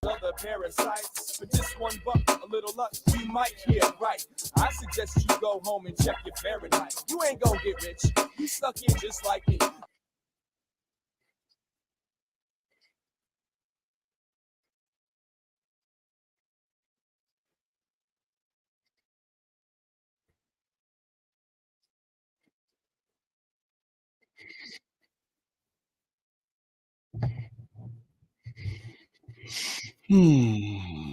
other parasites. For just $1, a little luck, you might hear right. I suggest you go home and check your Fahrenheit. You ain't gonna get rich. You stuck here just like me. Hmm.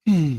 Hmm.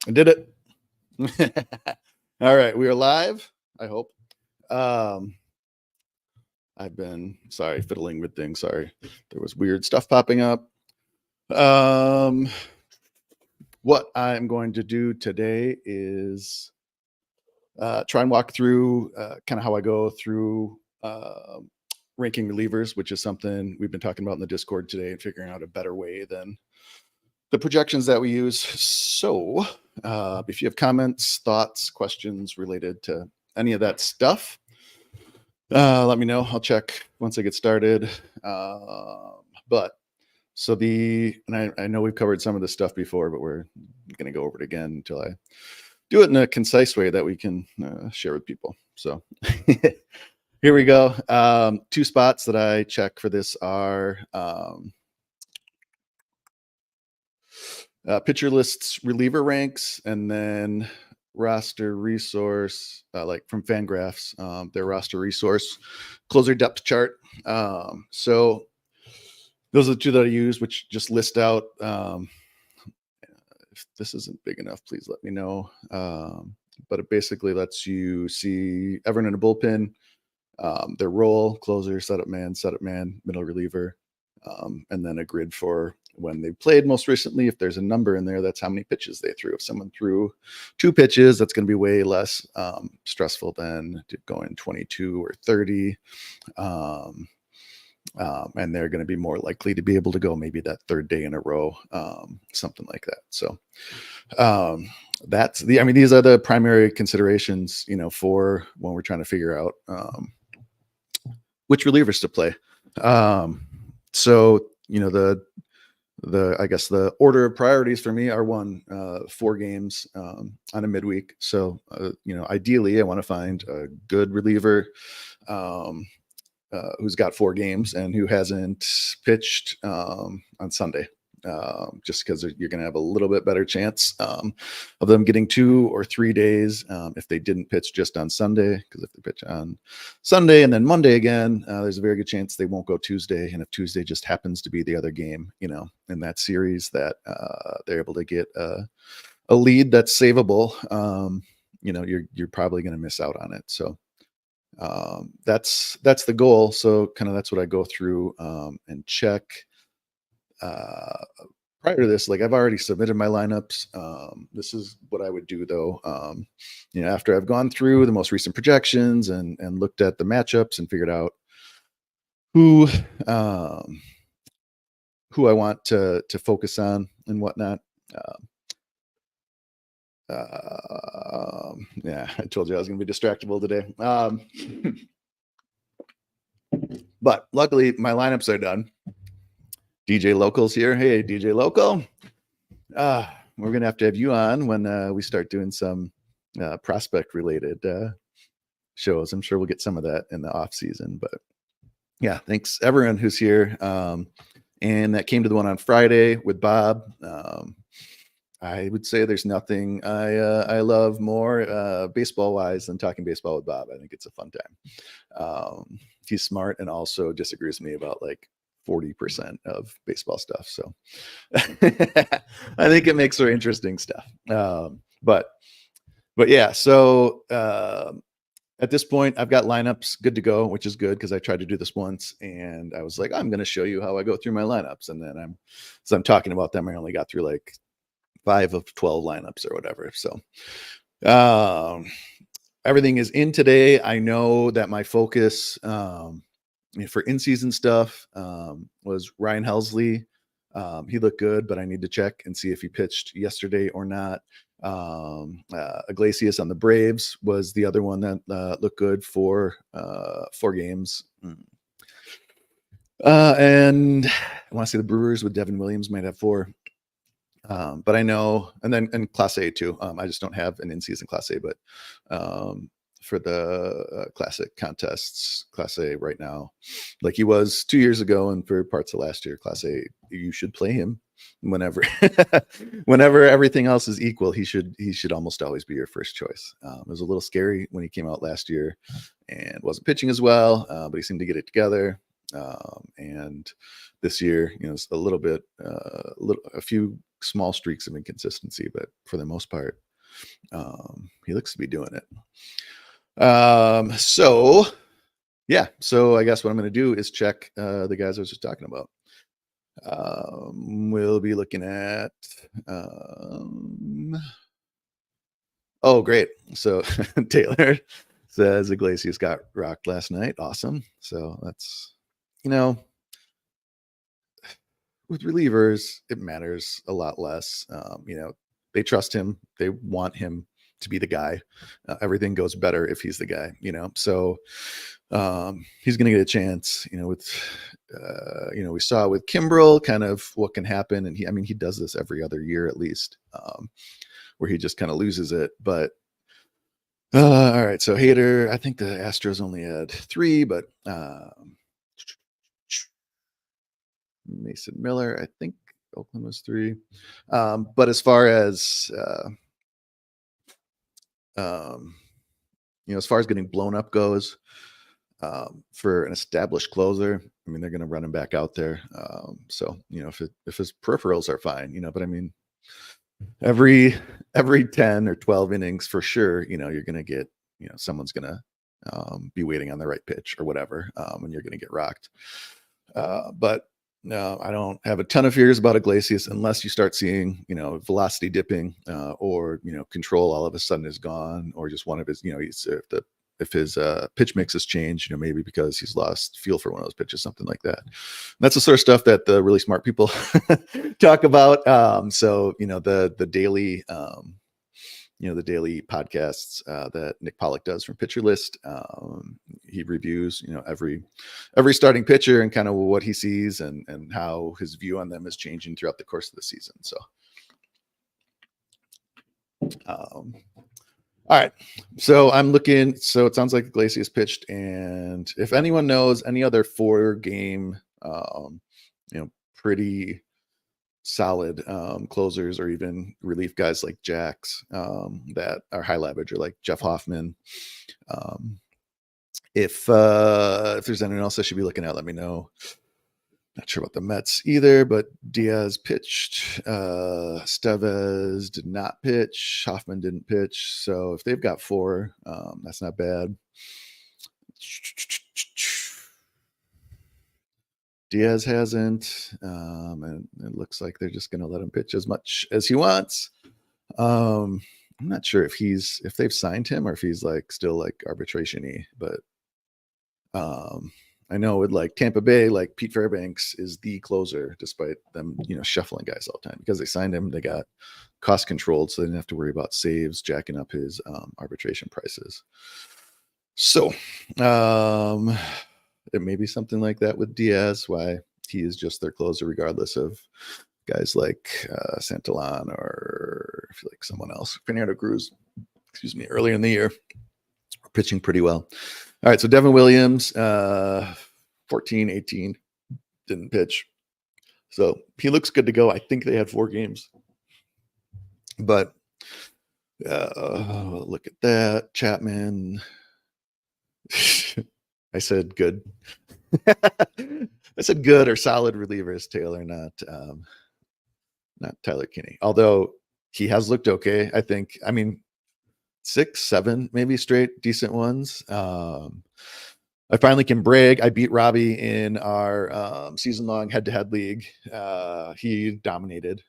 I did it. All right, we are live. I hope. I've been fiddling with things. Sorry, there was weird stuff popping up. what I'm going to do today is try and walk through kind of how I go through ranking relievers, which is something we've been talking about in the Discord today, and figuring out a better way than the projections that we use. So if you have comments, thoughts, questions related to any of that stuff, let me know. I'll check once I get started. But so I know we've covered some of this stuff before, but we're going to go over it again until I do it in a concise way that we can share with people. So here we go. 2 spots that I check for this are pitcher lists, reliever ranks, and then roster resource, like from Fangraphs, their roster resource, closer depth chart. So those are the 2 that I use, which just list out. If this isn't big enough, please let me know. But it basically lets you see everyone in a bullpen, their role, closer, setup man, middle reliever, and then a grid for when they played most recently. If there's a number in there, that's how many pitches they threw. If someone threw 2 pitches, that's going to be way less stressful than going 22 or 30. And they're going to be more likely to be able to go maybe that 3rd day in a row, something like that. So these are the primary considerations, for when we're trying to figure out which relievers to play. So, I guess the order of priorities for me are 4 games on a midweek. So, ideally I want to find a good reliever who's got 4 games and who hasn't pitched on Sunday, just because you're going to have a little bit better chance of them getting 2 or 3 days if they didn't pitch just on Sunday. Because if they pitch on Sunday and then Monday again, there's a very good chance they won't go Tuesday. And if Tuesday just happens to be the other game, in that series, that they're able to get a lead that's savable, you're probably going to miss out on it. So that's the goal. So kind of that's what I go through and check. Prior to this, I've already submitted my lineups. This is what I would do though. After I've gone through the most recent projections and looked at the matchups and figured out who I want to focus on and whatnot. Yeah, I told you I was going to be distractible today. But luckily my lineups are done. DJ Local's here. Hey, DJ Local. We're going to have you on when we start doing some prospect related shows. I'm sure we'll get some of that in the off season, but yeah, thanks everyone who's here. And that came to the one on Friday with Bob. I would say there's nothing I love more baseball wise than talking baseball with Bob. I think it's a fun time. He's smart and also disagrees with me about 40% of baseball stuff. So I think it makes for interesting stuff. But yeah, so at this point I've got lineups good to go, which is good because I tried to do this once and I was like, I'm going to show you how I go through my lineups. And then I'm talking about them. I only got through 5 of 12 lineups or whatever. So everything is in today. I know that my focus for in-season stuff was Ryan Helsley. He looked good, but I need to check and see if he pitched yesterday or not. Iglesias on the Braves was the other one that looked good for 4 games. And I want to say the Brewers with Devin Williams might have 4. But I know, and Class A too. I just don't have an in-season Class A, but for the classic contests, Class A right now, like he was 2 years ago and for parts of last year, Class A, you should play him whenever everything else is equal. He should almost always be your first choice. It was a little scary when he came out last year and wasn't pitching as well, but he seemed to get it together. And this year, it's a little bit, a few small streaks of inconsistency, but for the most part, he looks to be doing it. So I guess what I'm going to do is check the guys I was just talking about. We'll be looking at. Oh, great! So Taylor says Iglesias got rocked last night. Awesome. So that's, with relievers, it matters a lot less. They trust him. They want him to be the guy. Everything goes better if he's the guy, So he's going to get a chance, we saw with Kimbrel kind of what can happen. And he does this every other year at least, where he just kind of loses it. But all right. So Hader, I think the Astros only had 3, but Mason Miller, I think Oakland was 3. But as far as as far as getting blown up goes, for an established closer, they're going to run him back out there. So if his peripherals are fine, but every 10 or 12 innings for sure, you're going to get, someone's going to be waiting on the right pitch or whatever, and you're going to get rocked. But no, I don't have a ton of fears about Iglesias unless you start seeing, velocity dipping, or, control all of a sudden is gone, or just one of his, if his pitch mix has changed, maybe because he's lost feel for one of those pitches, something like that. That's the sort of stuff that the really smart people talk about. So, the daily, the daily podcasts that Nick Pollock does from Pitcher List. He reviews, every starting pitcher and kind of what he sees and how his view on them is changing throughout the course of the season. So, all right. So I'm looking. So it sounds like Iglesias pitched, and if anyone knows any other 4-game, pretty solid closers or even relief guys like Jax that are high leverage, or like Jeff Hoffman. If there's anyone else I should be looking at, let me know. Not sure about the Mets either, but Diaz pitched. Estevez did not pitch. Hoffman didn't pitch. So if they've got 4, that's not bad. Diaz hasn't, and it looks like they're just going to let him pitch as much as he wants. I'm not sure if they've signed him or if he's still arbitration-y, but I know with Tampa Bay, Pete Fairbanks is the closer, despite them, shuffling guys all the time, because they signed him. They got cost controlled, so they didn't have to worry about saves jacking up his arbitration prices. So it may be something like that with Diaz, why he is just their closer, regardless of guys like Santillan or I feel like someone else, Fernando Cruz, earlier in the year, pitching pretty well. All right, so Devin Williams, 14, 18, didn't pitch. So he looks good to go. I think they had 4 games. But look at that. Chapman. I said good. I said good or solid relievers, Taylor, not Tyler Kinney. Although he has looked okay. I think, 6, 7, maybe straight decent ones. I finally can brag. I beat Robbie in our season-long head-to-head league. He dominated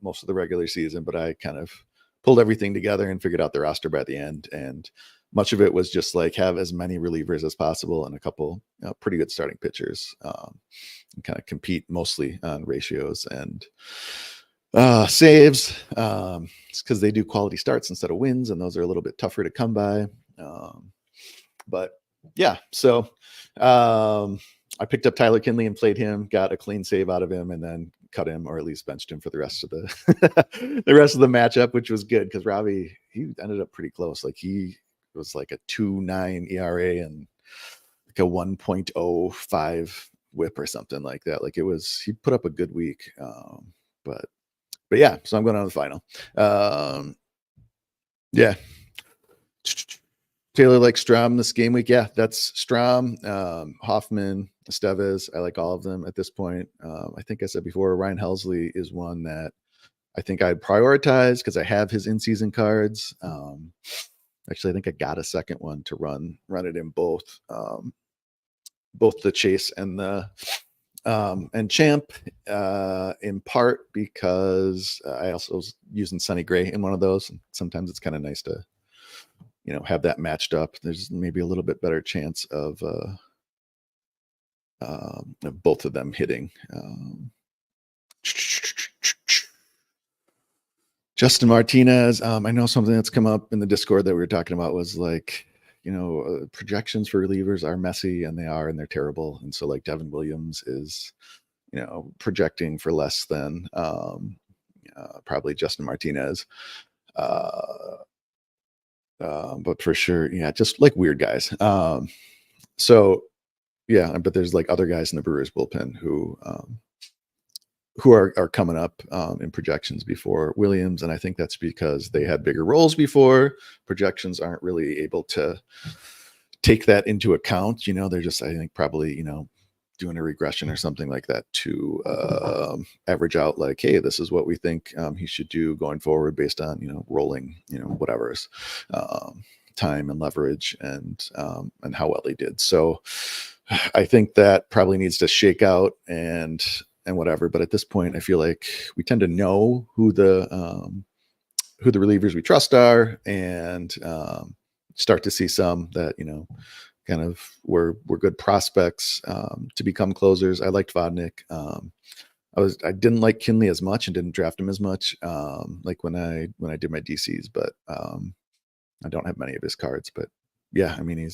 most of the regular season, but I kind of pulled everything together and figured out the roster by the end. And much of it was just have as many relievers as possible and a couple pretty good starting pitchers, and kind of compete mostly on ratios and saves. It's because they do quality starts instead of wins, and those are a little bit tougher to come by. But yeah, so I picked up Tyler Kinley and played him, got a clean save out of him, and then cut him, or at least benched him for the rest of the the rest of the matchup, which was good because Robbie, he ended up pretty close. He was a 2.9 ERA and a 1.05 whip or something like that. He put up a good week. But yeah, so I'm going on to the final. Yeah. Taylor likes Strom this game week. Yeah, that's Strom, Hoffman, Estevez. I like all of them at this point. I think I said before, Ryan Helsley is one that I think I'd prioritize because I have his in-season cards. Actually, I think I got a second one to run it in both the chase and the And Champ, in part because I also was using Sonny Gray in one of those. And sometimes it's kind of nice to, have that matched up. There's maybe a little bit better chance of both of them hitting. Justin Martinez. I know something that's come up in the Discord that we were talking about was like, projections for relievers are messy, and they're terrible. And so like Devin Williams is, projecting for less than probably Justin Martinez. But for sure, yeah, just like weird guys. So yeah, but there's like other guys in the Brewers bullpen who are coming up in projections before Williams, and I think that's because they had bigger roles before. Projections aren't really able to take that into account. They're just, I think, probably doing a regression or something like that to average out like, hey, this is what we think he should do going forward based on rolling whatever's time and leverage and how well he did. So I think that probably needs to shake out and whatever. But at this point, I feel like we tend to know who the relievers we trust are, and start to see some that kind of were good prospects to become closers. I liked Vodnik. I didn't like Kinley as much and didn't draft him as much like when I did my DCs, but I don't have many of his cards. But yeah, I mean,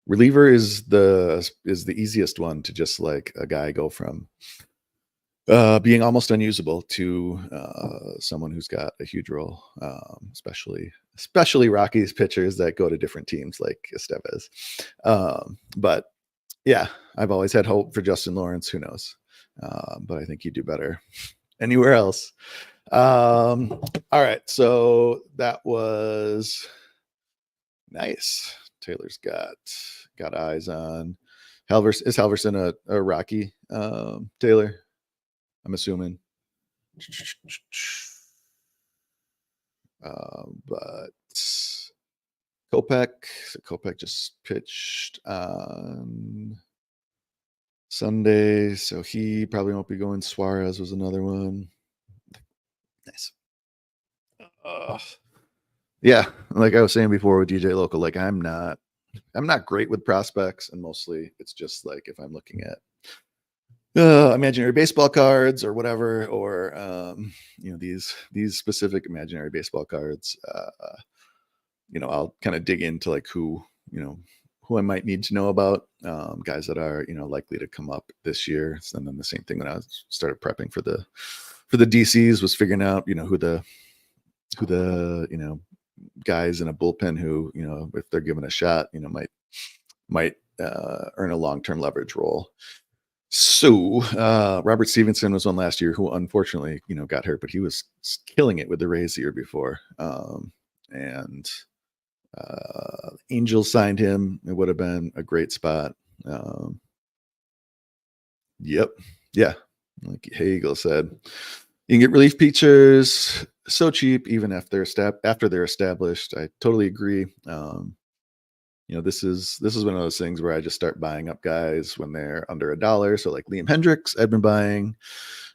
reliever is the easiest one to just like a guy go from being almost unusable to someone who's got a huge role, especially Rockies pitchers that go to different teams like Estevez. But yeah, I've always had hope for Justin Lawrence. Who knows? But I think he'd do better anywhere else. All right, so that was nice. Taylor's got eyes on Halverson. Is Halverson a Rocky, Taylor? I'm assuming. But Kopech just pitched on Sunday, so he probably won't be going. Suarez was another one. Nice. Yeah, like I was saying before with DJ Local, like I'm not great with prospects, and mostly it's just like if I'm looking at imaginary baseball cards or whatever, or these specific imaginary baseball cards, I'll kind of dig into like who I might need to know about, guys that are likely to come up this year. And then the same thing when I started prepping for the DCs was figuring out who the guys in a bullpen who if they're given a shot might earn a long-term leverage role. So Robert Stevenson was one last year who unfortunately, got hurt, but he was killing it with the Rays the year before. And Angels signed him. It would have been a great spot. Yep. Yeah. Like Hagel said, you can get relief pitchers so cheap, even after they're established. I totally agree. This is one of those things where I just start buying up guys when they're under $1. So like Liam Hendricks, I've been buying.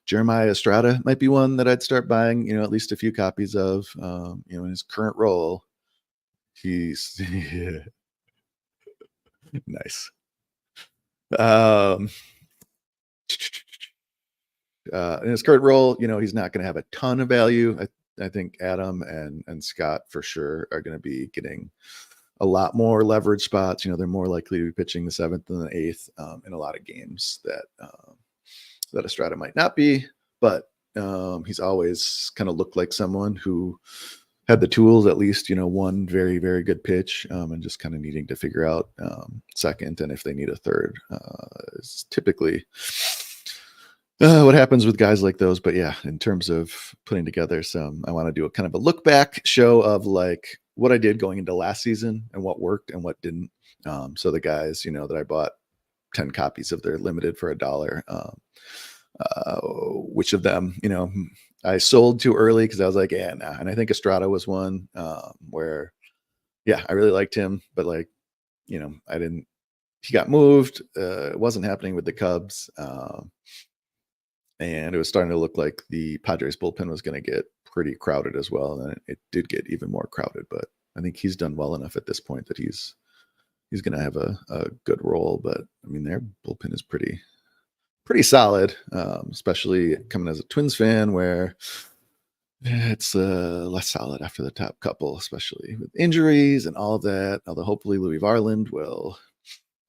Jeremiah Estrada might be one that I'd start buying, at least a few copies of, in his current role. He's nice. In his current role, he's not going to have a ton of value. I think Adam and Scott for sure are going to be getting a lot more leverage spots. They're more likely to be pitching the 7th and the 8th in a lot of games that Estrada might not be, but he's always kind of looked like someone who had the tools, at least, one very, very good pitch, and just kind of needing to figure out second. And if they need a third, is typically what happens with guys like those. But yeah, in terms of putting together I want to do a kind of a look back show of like what I did going into last season and what worked and what didn't. So the guys, that I bought 10 copies of their limited for $1, which of them, I sold too early because I was like, yeah, nah. And I think Estrada was one where, yeah, I really liked him, but like, he got moved. It wasn't happening with the Cubs. And it was starting to look like the Padres bullpen was going to get pretty crowded as well. And it did get even more crowded, but I think he's done well enough at this point that he's going to have a good role. But I mean, their bullpen is pretty solid, especially coming as a Twins fan where it's less solid after the top couple, especially with injuries and all of that. Although hopefully Louis Varland will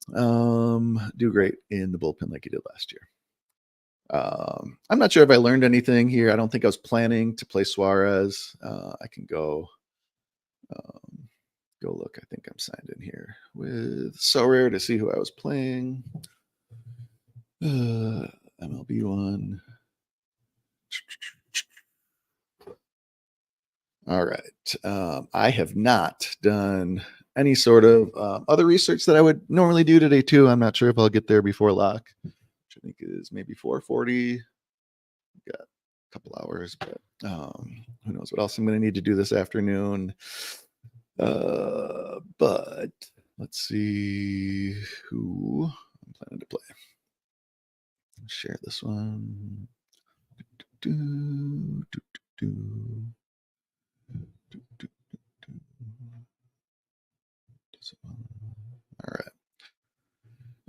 do great in the bullpen like he did last year. I'm not sure if I learned anything here. I don't think I was planning to play Suarez. I can go look. I think I'm signed in here with SoRare to see who I was playing. MLB one. All right. I have not done any sort of other research that I would normally do today too. I'm not sure if I'll get there before lock, which I think is maybe 4:40. Got a couple hours, but who knows what else I'm going to need to do this afternoon. But let's see who I'm planning to play. Share this one. All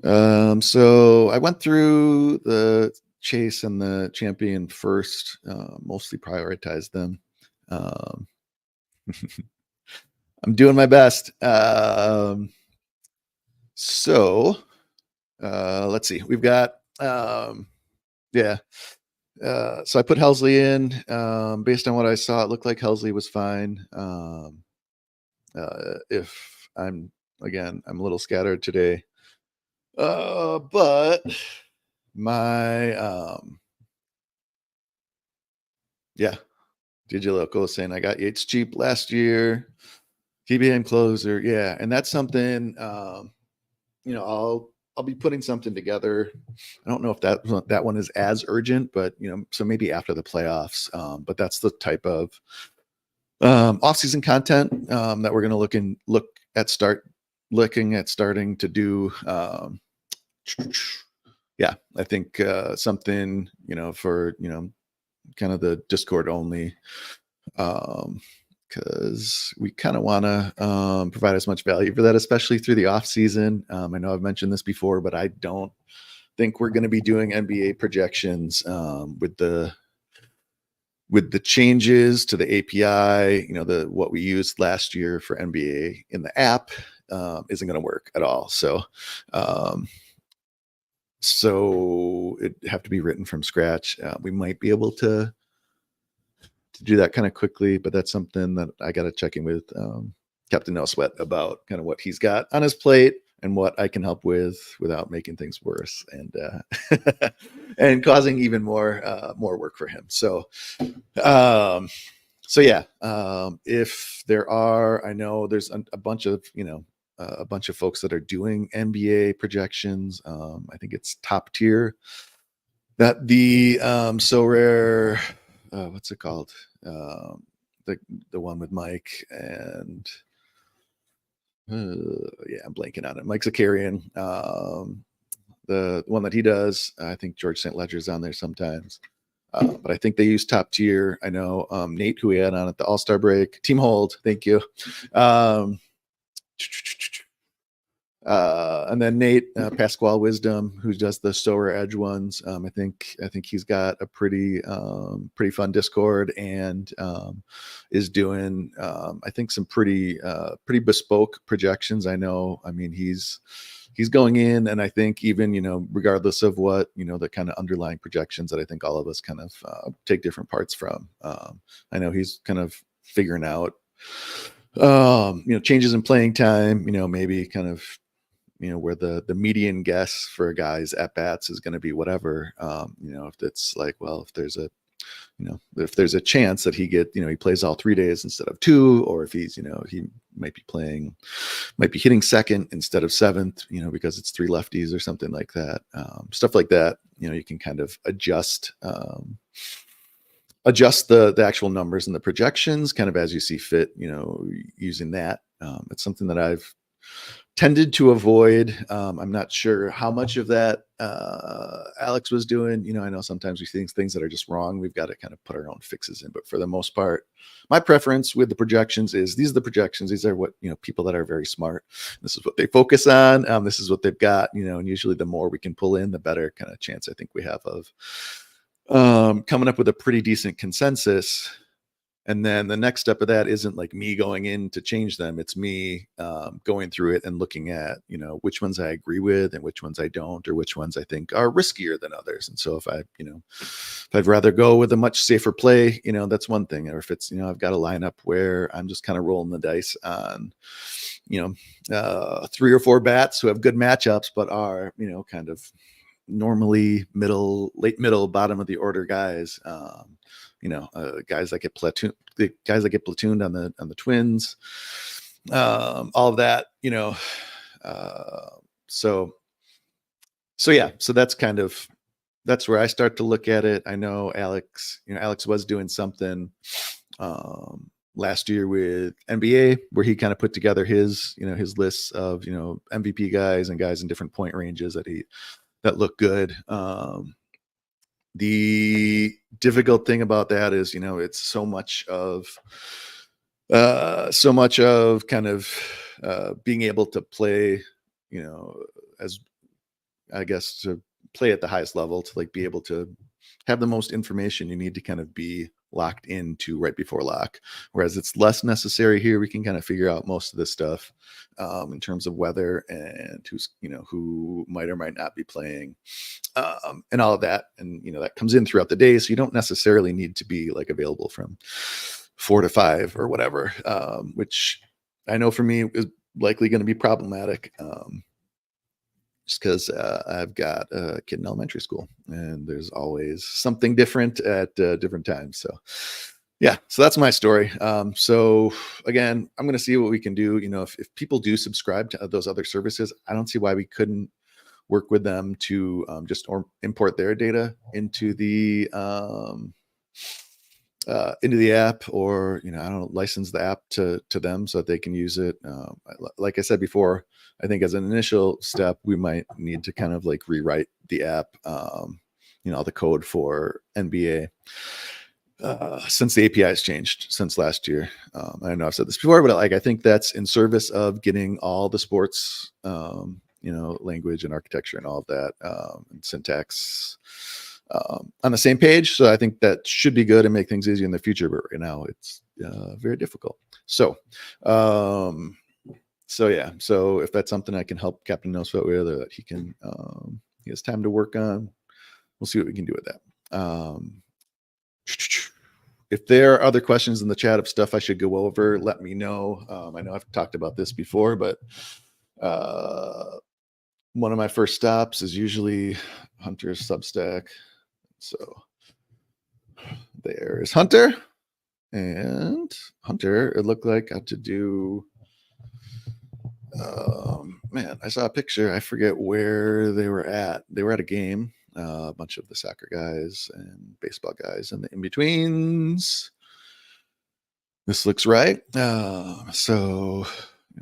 right. So I went through the Chase and the Champion first, mostly prioritized them. I'm doing my best. So let's see. We've got so I put Helsley in. Based on what I saw, it looked like Helsley was fine. If I'm a little scattered today. But my DJ Loco is saying I got Yates cheap last year. He became closer. Yeah, and that's something I'll be putting something together. I don't know if that one is as urgent, but so maybe after the playoffs. But that's the type of off-season content that we're going to looking at starting to do. I think something for kind of the Discord only, because we kind of want to provide as much value for that, especially through the off season. I know I've mentioned this before, but I don't think we're going to be doing NBA projections with the changes to the API. What we used last year for NBA in the app isn't going to work at all. So it'd have to be written from scratch. We might be able to do that kind of quickly, but that's something that I got to check in with Captain No Sweat about, kind of what he's got on his plate and what I can help with without making things worse and and causing even more work for him. So if there are, I know there's a bunch of folks that are doing NBA projections. I think it's Top Tier that the SoRare, what's it called? The one with Mike and I'm blanking on it. Mike Zakarian. The one that he does, I think George St. Ledger's on there sometimes. But I think they use Top Tier. I know Nate, who we had on at the All-Star break. Team Hold, thank you. And then Nate Pasquale Wisdom, who does the SoRare Edge ones. I think he's got a pretty fun Discord and is doing I think some pretty bespoke projections. I mean he's going in, and I think even regardless of what the kind of underlying projections that I think all of us kind of take different parts from. I know he's kind of figuring out changes in playing time, maybe kind of where the median guess for a guy's at bats is going to be whatever. If it's like, well, if there's a chance that he plays all 3 days instead of 2, or if he's he might be hitting second instead of seventh, because it's 3 lefties or something like that. Stuff like that, you can kind of adjust the actual numbers and the projections kind of as you see fit, using that. It's something that I've tended to avoid. I'm not sure how much of that Alex was doing. I know sometimes we think things that are just wrong. We've got to kind of put our own fixes in. But for the most part, my preference with the projections is these are the projections. These are what, people that are very smart. This is what they focus on. This is what they've got, and usually the more we can pull in, the better kind of chance I think we have of coming up with a pretty decent consensus. And then the next step of that isn't like me going in to change them. It's me going through it and looking at, which ones I agree with and which ones I don't, or which ones I think are riskier than others. And so if I'd rather go with a much safer play, that's one thing. Or if it's, I've got a lineup where I'm just kind of rolling the dice on, 3 or 4 bats who have good matchups, but are, kind of normally late middle, bottom of the order guys. Guys that get platooned on the Twins, all of that, so that's where I start to look at it. I know Alex was doing something last year with NBA where he kind of put together his lists of MVP guys and guys in different point ranges that look good. The difficult thing about that is, it's so much of kind of being able to play, as I guess to play at the highest level, to like be able to have the most information you need to kind of be locked into right before lock. Whereas it's less necessary here. We can kind of figure out most of this stuff in terms of weather and who might or might not be playing and all of that. And, that comes in throughout the day. So you don't necessarily need to be like available from 4 to 5 or whatever, which I know for me is likely going to be problematic. Just because I've got a kid in elementary school and there's always something different at different times. So so that's my story. So again, I'm going to see what we can do. If people do subscribe to those other services, I don't see why we couldn't work with them to just import their data into the app, or I don't know, license the app to them so that they can use it. Like I said before, I think as an initial step, we might need to kind of like rewrite the app, the code for NBA, since the API has changed since last year. I know I've said this before, but I think that's in service of getting all the sports, language and architecture and all of that, and syntax on the same page. So I think that should be good and make things easier in the future, but right now it's very difficult. So if that's something I can help Captain Nosfoot with, or that he has time to work on, we'll see what we can do with that. If there are other questions in the chat of stuff I should go over, let me know. I know I've talked about this before, but one of my first stops is usually Hunter's Substack. So there's Hunter, and Hunter, it looked like got to do, I saw a picture. I forget where they were at. They were at a game, a bunch of the soccer guys and baseball guys and the in-betweens. This looks right. So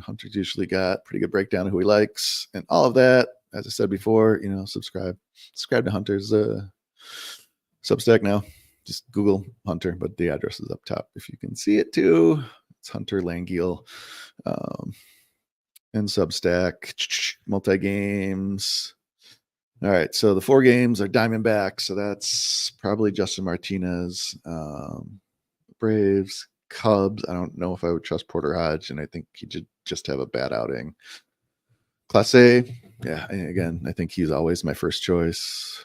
Hunter's usually got pretty good breakdown of who he likes and all of that. As I said before, subscribe to Hunter's Substack now. Just Google Hunter, but the address is up top if you can see it too. It's Hunter Langiel. And Substack, multi-games. All right, so the 4 games are Diamondbacks, so that's probably Justin Martinez. Braves, Cubs. I don't know if I would trust Porter Hodge, and I think he should just have a bad outing. Class A, again, I think he's always my first choice.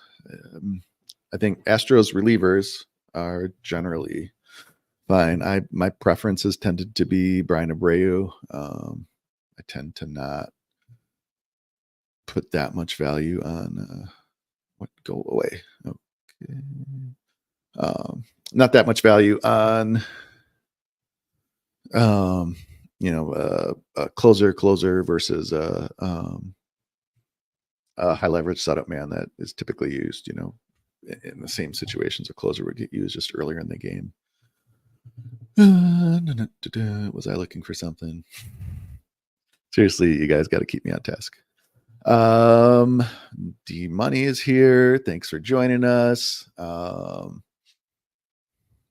I think Astros relievers are generally fine. My preferences tended to be Brian Abreu. I tend to not put that much value on what go away. Okay. Not that much value on a closer versus a high leverage setup man that is typically used, in the same situations a closer would get used just earlier in the game. Was I looking for something? Seriously, you guys got to keep me on task. D Money is here. Thanks for joining us.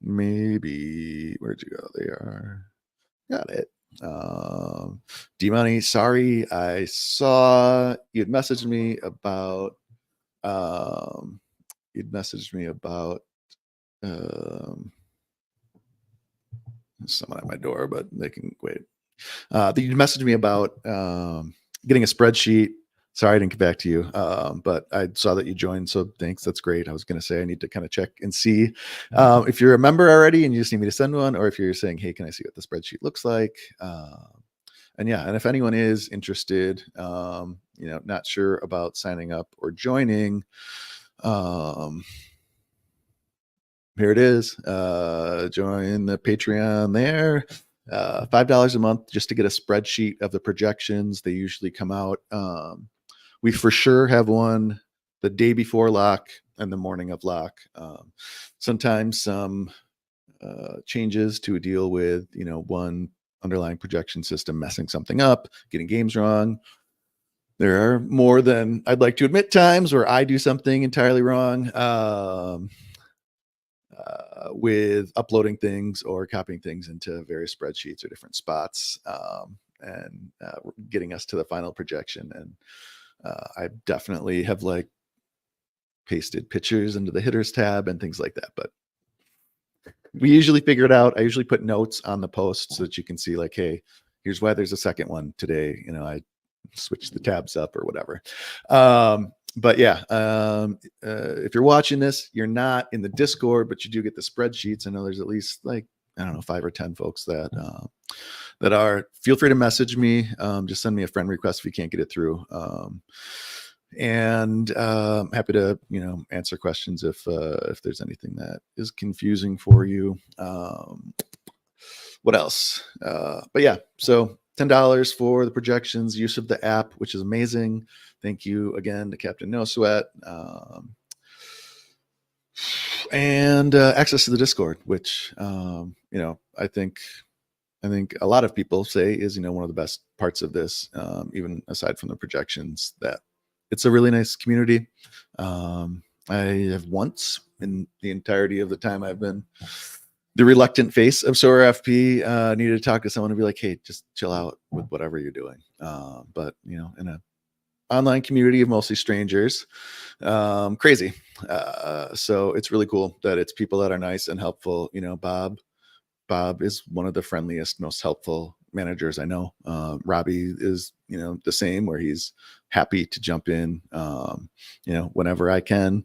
Maybe where'd you go? They are. Got it. D Money, sorry, I saw you'd messaged me about someone at my door, but they can wait. You messaged me about getting a spreadsheet. Sorry, I didn't get back to you, but I saw that you joined, so thanks. That's great. I was going to say I need to kind of check and see if you're a member already and you just need me to send one, or if you're saying, hey, can I see what the spreadsheet looks like? And if anyone is interested, not sure about signing up or joining, here it is. Join the Patreon there. $5 a month just to get a spreadsheet of the projections. They usually come out. We for sure have one the day before lock and the morning of lock. Sometimes some changes to deal with, one underlying projection system messing something up, getting games wrong. There are more than I'd like to admit times where I do something entirely wrong with uploading things or copying things into various spreadsheets or different spots and getting us to the final projection. And I definitely have pasted pictures into the hitters tab and things like that, but we usually figure it out. I usually put notes on the post so that you can see hey, here's why there's a second one today. I switch the tabs up or whatever. But if you're watching this, you're not in the Discord, but you do get the spreadsheets. I know there's at least 5 or 10 folks that are. Feel free to message me. Just send me a friend request if you can't get it through. And happy to answer questions if there's anything that is confusing for you. What else? So $10 for the projections, use of the app, which is amazing. Thank you again to Captain No Sweat. And access to the Discord, which I think a lot of people say is one of the best parts of this, even aside from the projections, that it's a really nice community. I have once in the entirety of the time I've been the reluctant face of Sora FP needed to talk to someone and be like, hey, just chill out with whatever you're doing. But in a online community of mostly strangers, crazy. So it's really cool that it's people that are nice and helpful. Bob is one of the friendliest, most helpful managers I know. Robbie is, the same, where he's happy to jump in, whenever I can.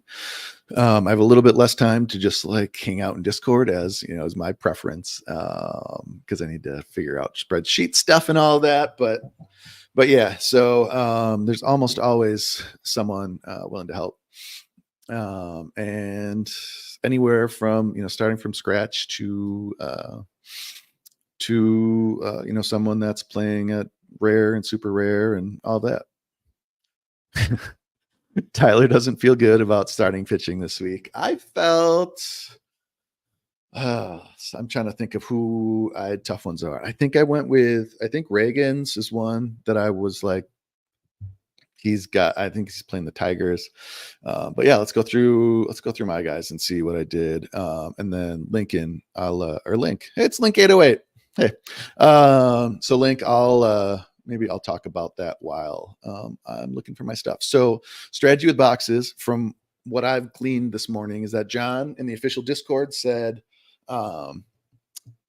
I have a little bit less time to just hang out in Discord as my preference, because I need to figure out spreadsheet stuff and all that. But yeah, so there's almost always someone willing to help. And anywhere from starting from scratch to someone that's playing at rare and super rare and all that. Tyler doesn't feel good about starting pitching this week. I felt I'm trying to think of who tough ones are. I think Reagan's is one that I was I think he's playing the Tigers. But yeah, let's go through my guys and see what I did. And then Lincoln, Link. Hey, it's Link 808. Hey. So Link, maybe I'll talk about that while I'm looking for my stuff. So strategy with boxes, from what I've gleaned this morning, is that John in the official Discord said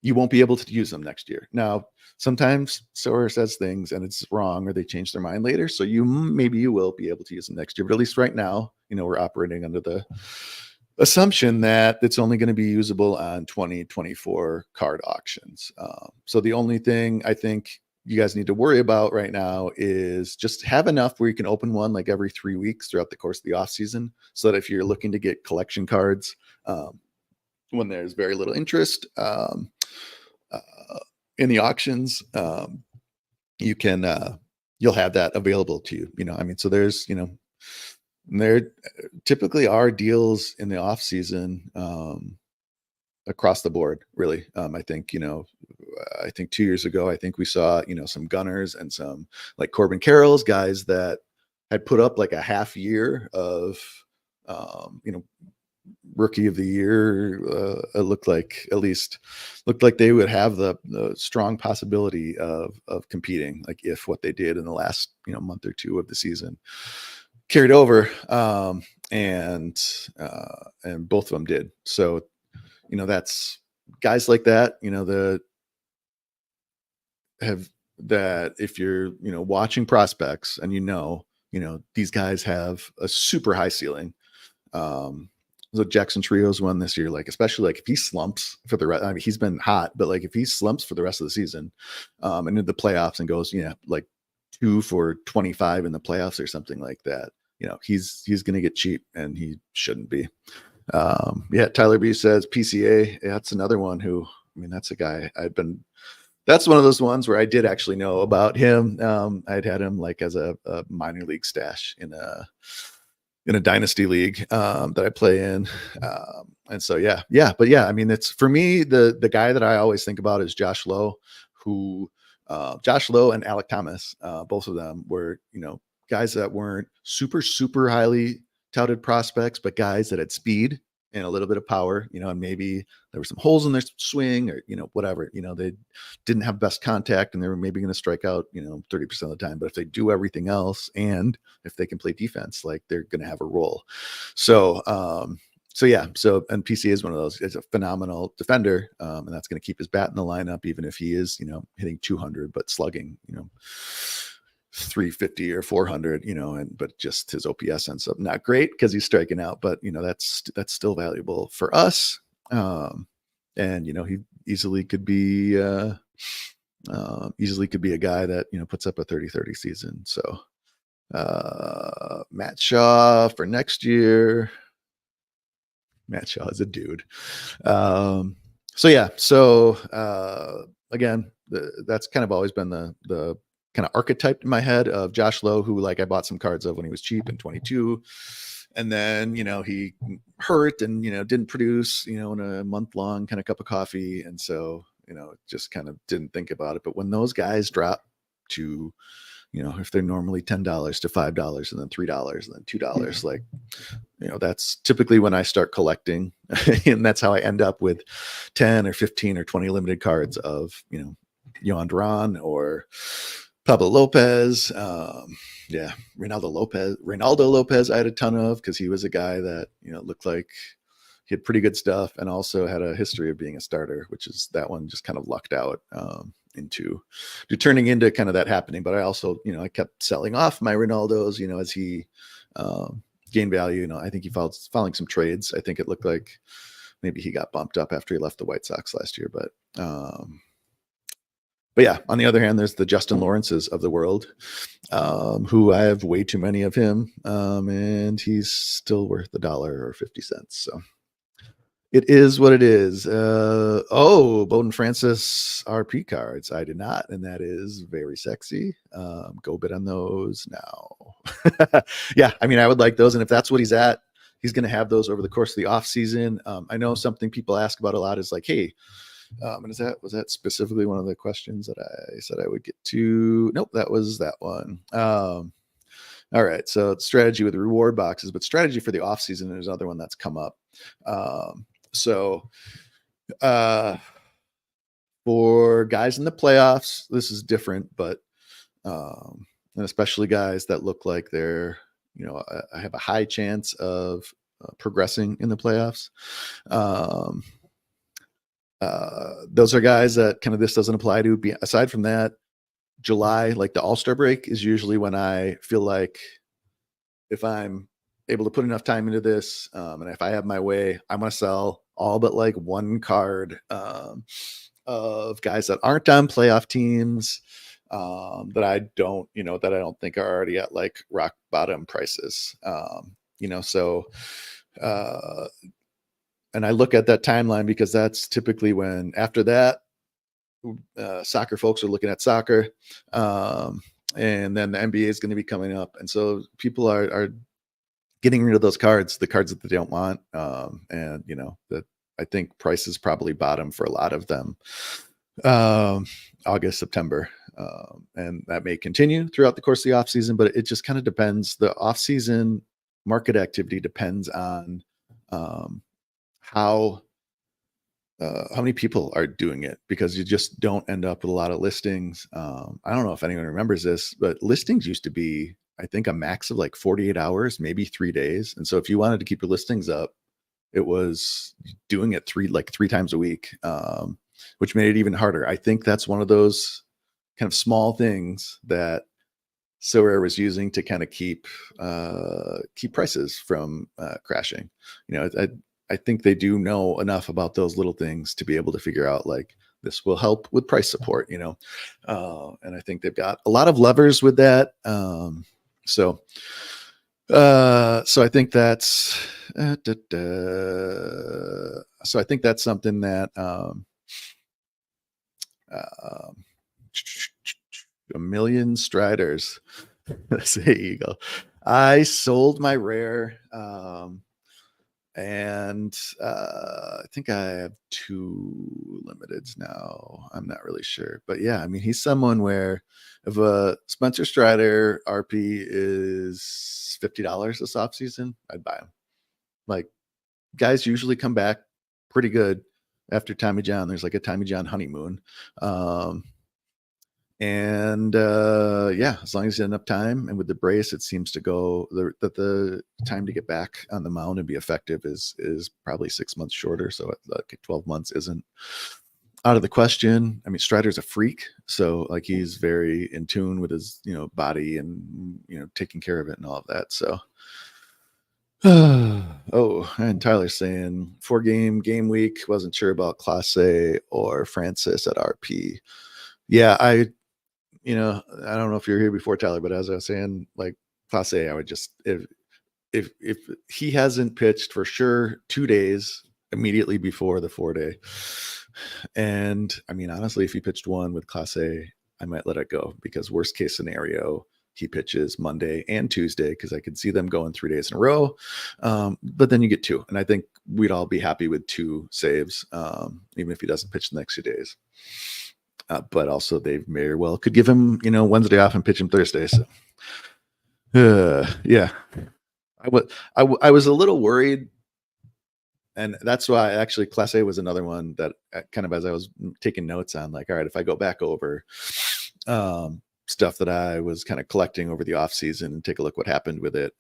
you won't be able to use them next year. Now, sometimes Sora says things and it's wrong, or they change their mind later. So maybe you will be able to use them next year. But at least right now, we're operating under the assumption that it's only going to be usable on 2024 card auctions. So the only thing I think you guys need to worry about right now is just have enough where you can open one every 3 weeks throughout the course of the off season, so that if you're looking to get collection cards when there's very little interest in the auctions, you can you'll have that available to you. So there's there typically are deals in the off season across the board, really. I think, I think 2 years ago, I think we saw, some gunners and some like Corbin Carroll's guys that had put up like a half year of, rookie of the year. It looked like they would have the strong possibility of competing, like if what they did in the last month or two of the season carried over, and both of them did. So that's guys like that, that if you're watching prospects and these guys have a super high ceiling. So Jackson Trios won this year, like especially like if he slumps for the rest. I mean, he's been hot, but like if he slumps for the rest of the season, and into the playoffs and goes, like 2 for 25 in the playoffs or something like that, he's going to get cheap, and he shouldn't be. Tyler B says PCA. Yeah, that's another one who, that's a guy that's one of those ones where I did actually know about him. I'd had him like as a minor league stash in a dynasty league that I play in. And so, but it's for me, the guy that I always think about is Josh Lowe, Josh Lowe and Alec Thomas. Both of them were, guys that weren't super, super highly touted prospects, but guys that had speed and a little bit of power, and maybe there were some holes in their swing or, whatever, they didn't have best contact and they were maybe going to strike out, 30% of the time, but if they do everything else, and if they can play defense, like they're going to have a role. So, and PC is one of those. It's a phenomenal defender, and that's going to keep his bat in the lineup, even if he is, hitting 200, but slugging, 350 or 400, but just his OPS ends up not great because he's striking out, but that's still valuable for us. And he easily could be a guy that, puts up a 30-30 season. So, Matt Shaw for next year. Matt Shaw is a dude. Again, that's kind of always been the kind of archetype in my head of Josh Lowe, who like I bought some cards of when he was cheap in 22, and then he hurt and didn't produce in a month-long kind of cup of coffee, and so just kind of didn't think about it. But when those guys drop to if they're normally $10 to $5 and then $3 and then $2, like that's typically when I start collecting, and that's how I end up with 10 or 15 or 20 limited cards of Yohan Duran or Pablo Lopez, Reynaldo Lopez. I had a ton of because he was a guy that looked like he had pretty good stuff and also had a history of being a starter, which is that one just kind of lucked out into turning into kind of that happening. But I also I kept selling off my Reynaldos as he gained value. I think he following some trades. I think it looked like maybe he got bumped up after he left the White Sox last year, but yeah, on the other hand, there's the Justin Lawrences of the world, who I have way too many of him, and he's still worth $1 or 50 cents. So it is what it is. Bowden Francis RP cards. I did not, and that is very sexy. Go bid on those now. Yeah, I would like those, and if that's what he's at, he's going to have those over the course of the off season. I know something people ask about a lot is like, hey. And was that specifically one of the questions that I said I would get to? Nope, that was that one. All right, so it's strategy with reward boxes, but strategy for the off season is another one that's come up. For guys in the playoffs, this is different, but and especially guys that look like they're I have a high chance of progressing in the playoffs. Those are guys that kind of this doesn't apply to. Aside from that, July, like the All-Star break, is usually when I feel like if I'm able to put enough time into this, and if I have my way, I'm going to sell all but like one card of guys that aren't on playoff teams, that I don't think are already at like rock bottom prices. And I look at that timeline because that's typically when after that, soccer folks are looking at soccer, and then the NBA is going to be coming up. And so people are getting rid of those cards, the cards that they don't want. And that I think prices probably bottom for a lot of them August, September. And that may continue throughout the course of the off season, but it just kind of depends. The off season market activity depends on how many people are doing it, because you just don't end up with a lot of listings. I don't know if anyone remembers this, but listings used to be, I think, a max of like 48 hours, maybe 3 days. And so if you wanted to keep your listings up, it was doing it three times a week, which made it even harder. I think that's one of those kind of small things that SoRare was using to kind of keep prices from crashing. I think they do know enough about those little things to be able to figure out like this will help with price support, and I think they've got a lot of levers with that. So I think that's so I think that's something that a million striders. Say Eagle. I sold my rare, and I think I have 2 limiteds now. I'm not really sure, but yeah, I mean, he's someone where if a Spencer Strider RP is $50 this off season, I'd buy him. Like, guys usually come back pretty good after Tommy John. There's like a Tommy John honeymoon. Yeah, as long as you have enough time, and with the brace, it seems to go that the time to get back on the mound and be effective is probably 6 months shorter. So like 12 months isn't out of the question. I mean, Strider's a freak, so like he's very in tune with his body and taking care of it and all of that. So oh, and Tyler's saying 4-game week, wasn't sure about Clase or Francis at RP. Yeah, I don't know if you're here before, Tyler, but as I was saying, like Clase, I would just, if he hasn't pitched for sure 2 days immediately before the 4-day, and I mean, honestly, if he pitched one with Clase, I might let it go, because worst case scenario, he pitches Monday and Tuesday, because I could see them going 3 days in a row. But then you get 2, and I think we'd all be happy with 2 saves, even if he doesn't pitch the next 2 days. But also they very well could give him, Wednesday off and pitch him Thursday. So, yeah, I was a little worried, and that's why actually Clase was another one that kind of, as I was taking notes on, like, all right, if I go back over stuff that I was kind of collecting over the off season and take a look what happened with it.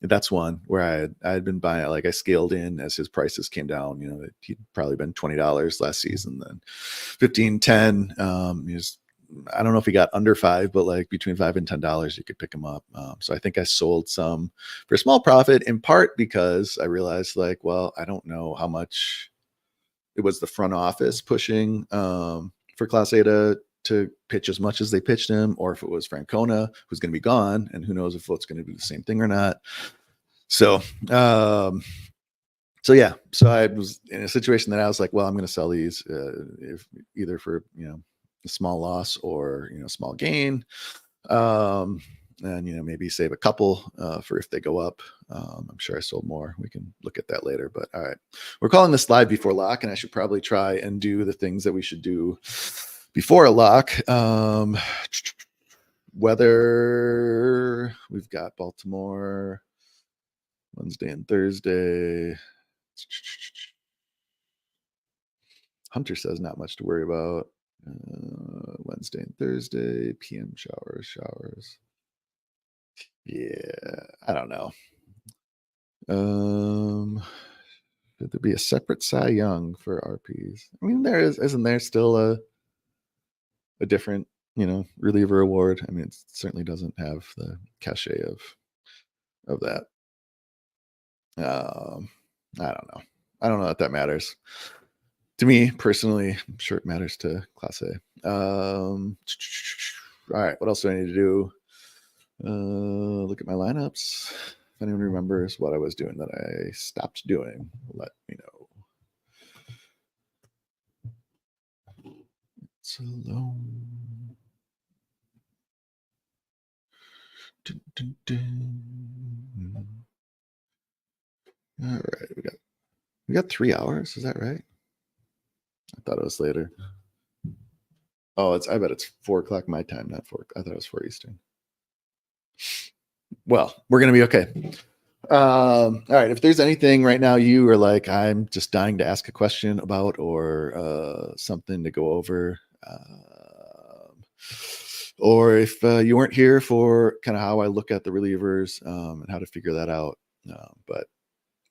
That's one where I had been buying, like I scaled in as his prices came down. He'd probably been $20 last season, then 15, 10. I don't know if he got under 5, but like between $5 and $10, you could pick him up. So I think I sold some for a small profit, in part because I realized, like, well, I don't know how much it was the front office pushing for Clase to pitch as much as they pitched him, or if it was Francona, who's going to be gone, and who knows if it's going to do the same thing or not. So, yeah, so I was in a situation that I was like, well, I'm going to sell these if either for, a small loss or, small gain. And, maybe save a couple for if they go up. I'm sure I sold more. We can look at that later, but all right. We're calling this live before lock, and I should probably try and do the things that we should do before a lock. Weather, we've got Baltimore Wednesday and Thursday. Hunter says not much to worry about. Wednesday and Thursday, PM showers. Yeah, I don't know. Should there be a separate Cy Young for RPs? I mean, isn't there still a different, reliever award? I mean, it certainly doesn't have the cachet of that. I don't know. I don't know if that matters. To me personally, I'm sure it matters to Clase. All right, what else do I need to do? Look at my lineups. If anyone remembers what I was doing that I stopped doing, let me know. It's alone. Dun, dun, dun. All right, we got We got 3 hours. Is that right? I thought it was later. Oh, I bet it's 4 o'clock my time, not 4. I thought it was 4 Eastern. Well, we're going to be okay. All right. If there's anything right now you are like, I'm just dying to ask a question about or something to go over, or if you weren't here for kind of how I look at the relievers and how to figure that out. But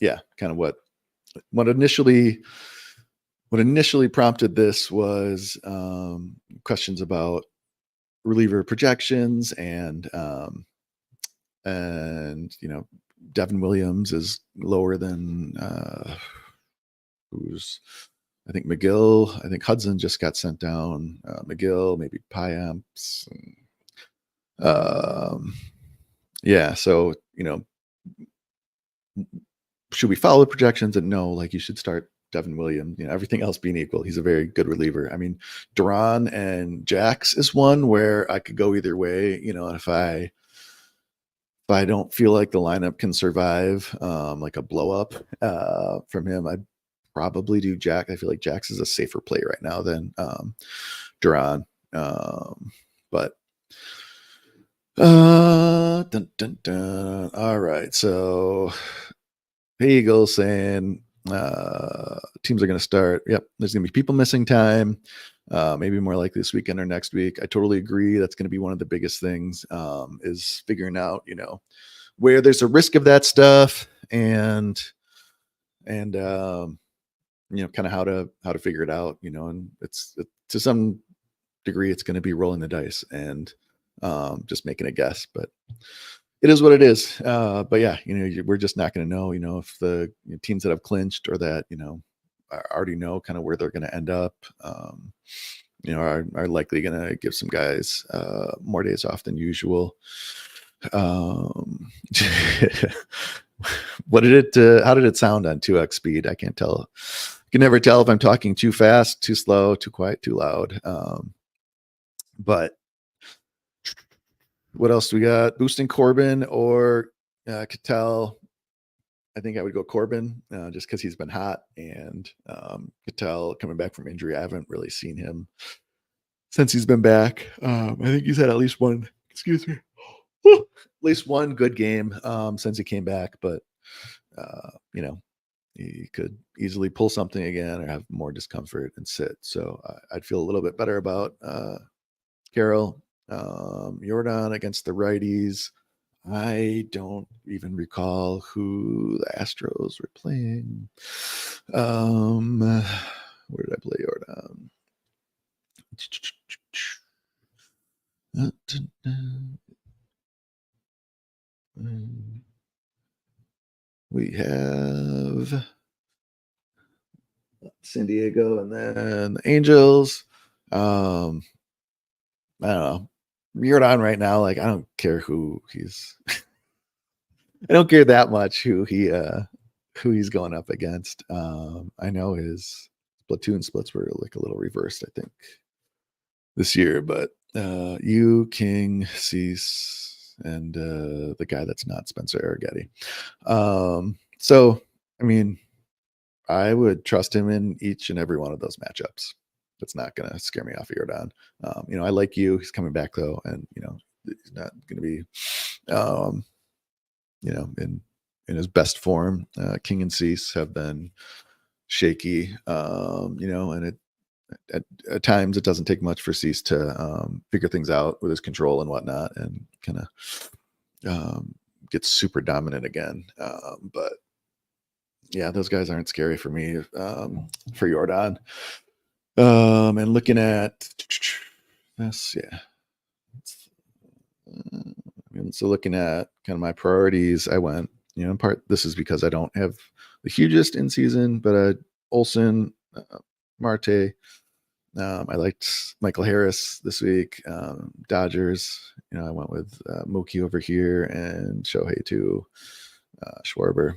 yeah, kind of what initially prompted this was questions about reliever projections and Devin Williams is lower than who's I think McGill. I think Hudson just got sent down. McGill, maybe Piamps. Yeah, so should we follow the projections? And no, like you should start Devin Williams. Everything else being equal, he's a very good reliever. I mean, Duran and Jax is one where I could go either way. If I don't feel like the lineup can survive like a blow up from him, I'd probably do Jack. I feel like Jax is a safer play right now than Duran. But dun, dun, dun. All right. So Eagles saying teams are going to start. Yep. There's going to be people missing time. Maybe more likely this weekend or next week. I totally agree. That's going to be one of the biggest things is figuring out, where there's a risk of that stuff and kind of how to figure it out, and it's to some degree, it's going to be rolling the dice and just making a guess, but it is what it is. But yeah, we're just not going to know, if the teams that have clinched or that, already know kind of where they're going to end up, are likely going to give some guys more days off than usual. How did it sound on 2x speed? I can't tell. I can never tell if I'm talking too fast, too slow, too quiet, too loud. But what else do we got? Boosting Corbin or Cattell? I think I would go Corbin just because he's been hot, and Cattell coming back from injury. I haven't really seen him since he's been back. I think he's had at least one. Excuse me. At least one good game since he came back, but he could easily pull something again or have more discomfort and sit. So I'd feel a little bit better about Carroll. Jordan against the righties. I don't even recall who the Astros were playing. Where did I play Jordan? We have San Diego and then the Angels. I don't know. Jordan right now, like I don't care who he's I don't care that much who he's going up against. I know his platoon splits were like a little reversed, I think, this year, but you, King, Cease, and the guy that's not Spencer Arrighetti. So I mean, I would trust him in each and every one of those matchups. That's not going to scare me off of Jordan. I like you. He's coming back though, and he's not going to be, in his best form. King and Cease have been shaky, and at times it doesn't take much for Cease to figure things out with his control and whatnot, and kind of get super dominant again. But yeah, those guys aren't scary for me for Jordan. And looking at this, yeah. So looking at kind of my priorities, I went, in part, this is because I don't have the hugest in season, but Olsen, Marte. I liked Michael Harris this week. Dodgers, I went with Mookie over here and Shohei too. Schwarber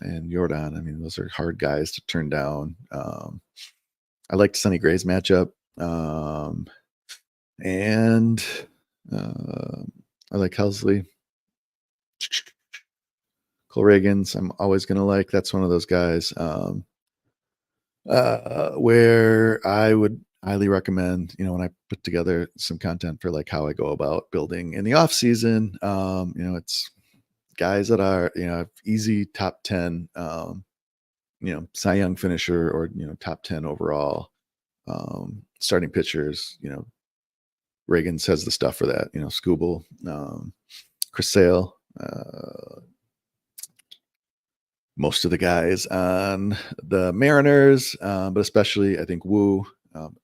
and Jordan. I mean, those are hard guys to turn down. I liked Sonny Gray's matchup. And I like Helsley. Cole Reagans, I'm always going to like. That's one of those guys where I would highly recommend, when I put together some content for like how I go about building in the off season, it's guys that are, easy top 10, Cy Young finisher or, top 10 overall, starting pitchers, Reagan says the stuff for that, Skubal, Chris Sale, most of the guys on the Mariners, but especially I think Wu,